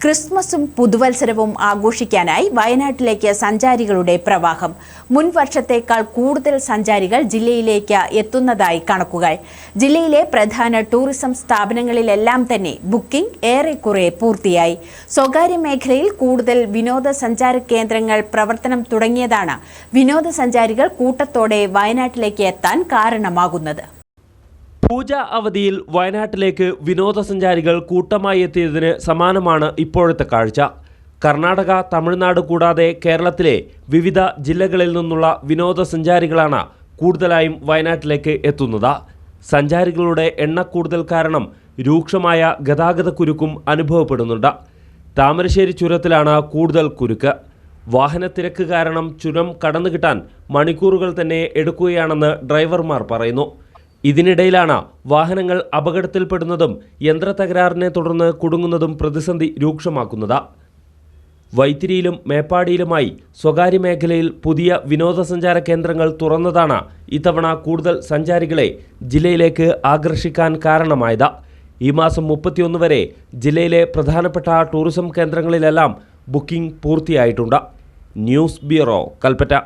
ക്രിസ്മസും പുതുവത്സരവും ആഘോഷിക്കാനായി വയനാട്ടിലേക്ക് സഞ്ചാരികളുടെ പ്രവാഹം. മുൻ വർഷത്തേക്കാൾ കൂടുതൽ സഞ്ചാരികൾ ജില്ലയിലേക്ക് എത്തുന്നതായി കണക്കുകൾ. ജില്ലയിലെ പ്രധാന ടൂറിസം സ്ഥാപനങ്ങളിലെല്ലാം തന്നെ ബുക്കിംഗ് ഏറെക്കുറെ പൂർത്തിയായി. സ്വകാര്യ മേഖലയിൽ കൂടുതൽ വിനോദസഞ്ചാര കേന്ദ്രങ്ങൾ പ്രവർത്തനം തുടങ്ങിയതാണ് വിനോദസഞ്ചാരികൾ കൂട്ടത്തോടെ വയനാട്ടിലേക്ക് എത്താൻ കാരണമാകുന്നത്. പൂജ അവധിയിൽ വയനാട്ടിലേക്ക് വിനോദസഞ്ചാരികൾ കൂട്ടമായി എത്തിയതിന് സമാനമാണ് ഇപ്പോഴത്തെ കാഴ്ച. കർണാടക, തമിഴ്നാട് കൂടാതെ കേരളത്തിലെ വിവിധ ജില്ലകളിൽ നിന്നുള്ള വിനോദസഞ്ചാരികളാണ് കൂടുതലായും വയനാട്ടിലേക്ക് എത്തുന്നത്. സഞ്ചാരികളുടെ എണ്ണക്കൂടുതൽ കാരണം രൂക്ഷമായ ഗതാഗതക്കുരുക്കും അനുഭവപ്പെടുന്നുണ്ട്. താമരശ്ശേരി ചുരത്തിലാണ് കൂടുതൽ കുരുക്ക്. വാഹനത്തിരക്ക് കാരണം ചുരം കടന്നു കിട്ടാൻ മണിക്കൂറുകൾ തന്നെ എടുക്കുകയാണെന്ന് ഡ്രൈവർമാർ പറയുന്നു. ഇതിനിടയിലാണ് വാഹനങ്ങൾ അപകടത്തിൽപ്പെടുന്നതും യന്ത്രത്തകരാറിനെ തുടർന്ന് കുടുങ്ങുന്നതും പ്രതിസന്ധി രൂക്ഷമാക്കുന്നത്. വൈത്തിരിയിലും മേപ്പാടിയിലുമായി സ്വകാര്യ മേഖലയിൽ പുതിയ വിനോദസഞ്ചാര കേന്ദ്രങ്ങൾ തുറന്നതാണ് ഇത്തവണ കൂടുതൽ സഞ്ചാരികളെ ജില്ലയിലേക്ക് ആകർഷിക്കാൻ കാരണമായത്. ഈ മാസം 31 വരെ ജില്ലയിലെ പ്രധാനപ്പെട്ട ടൂറിസം കേന്ദ്രങ്ങളിലെല്ലാം ബുക്കിംഗ് പൂർത്തിയായിട്ടുണ്ട്. News bureau, Kalpetta.